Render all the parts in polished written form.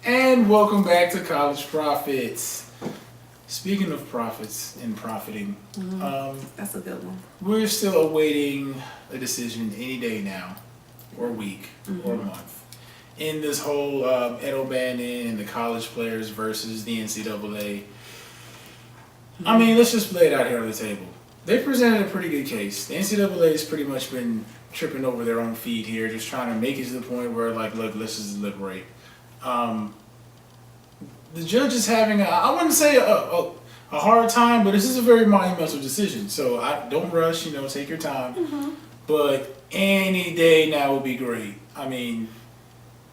And welcome back to College Profits. Speaking of profits and profiting, that's a good one. We're still awaiting a decision any day now, or week, or month, in this whole Ed Obannon and the college players versus the NCAA. I mean, let's just lay it out here on the table. They presented a pretty good case. The NCAA has pretty much been tripping over their own feet here, just trying to make it to the point where, like, look, let's just liberate. The judge is having, I wouldn't say a hard time, but this is a very monumental decision. So don't rush, take your time. But any day now would be great. I mean,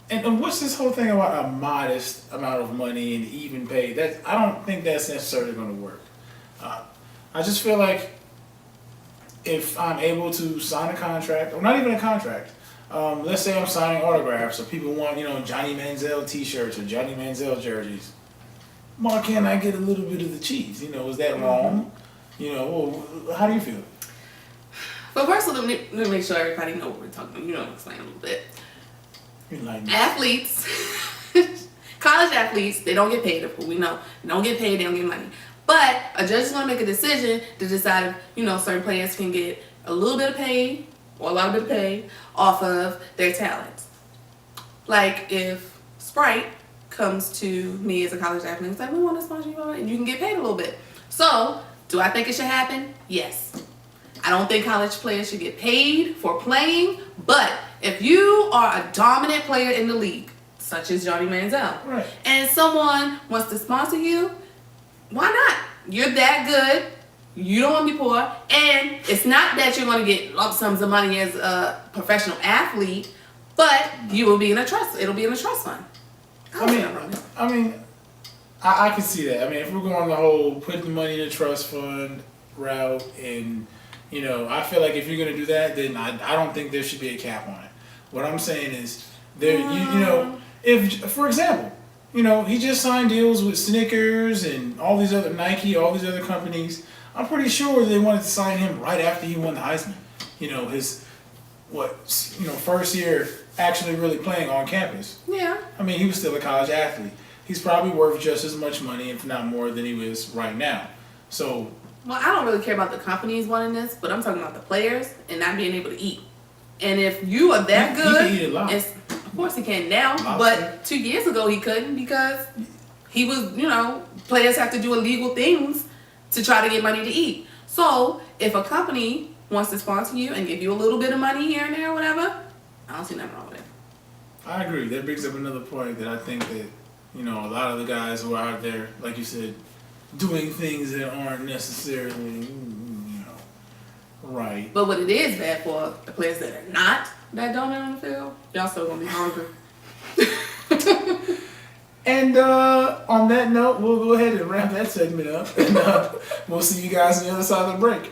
and what's this whole thing about a modest amount of money and even pay? I don't think that's necessarily going to work. I just feel like if I'm able to sign a contract, or not even a contract, let's say I'm signing autographs, or people want, Johnny Manziel t-shirts or Johnny Manziel jerseys. Why can't I get a little bit of the cheese? Is that wrong? How do you feel? Well, first let me make sure everybody knows what we're talking about. Explain a little bit. Athletes, college athletes, they don't get paid. We know they don't get paid, they don't get money. But a judge is going to make a decision to decide if, certain players can get a little bit of pay or a lot of bit of pay off of their talents. Like if Sprite comes to me as a college athlete and says, we want to sponsor you, and you can get paid a little bit. So, do I think it should happen? Yes. I don't think college players should get paid for playing, but if you are a dominant player in the league, such as Johnny Manziel, right, and someone wants to sponsor you, why not? You're that good. You don't want to be poor, and it's not that you're going to get lump sums of money as a professional athlete, but you will be in a trust. It'll be in a trust fund. I mean, I can see that. I mean, if we're going the whole putting the money in a trust fund route, and I feel like if you're going to do that, then I don't think there should be a cap on it. What I'm saying is, if, for example, he just signed deals with Snickers and all these other Nike, all these other companies. I'm pretty sure they wanted to sign him right after he won the Heisman. His first year actually really playing on campus. Yeah. I mean, he was still a college athlete. He's probably worth just as much money, if not more, than he is right now. So. Well, I don't really care about the companies wanting this, but I'm talking about the players and not being able to eat. And if you are that good, he can eat a lot. Of course he can now, Lobster. But 2 years ago he couldn't because he was, players have to do illegal things to try to get money to eat. So if a company wants to sponsor you and give you a little bit of money here and there or whatever, I don't see nothing wrong with it. I agree. That brings up another point that I think that, a lot of the guys who are out there, like you said, doing things that aren't necessarily, right. But what it is bad for the players that are not that dominant on the field, y'all still gonna be hungry. And on that note, we'll go ahead and wrap that segment up, and we'll see you guys on the other side of the break.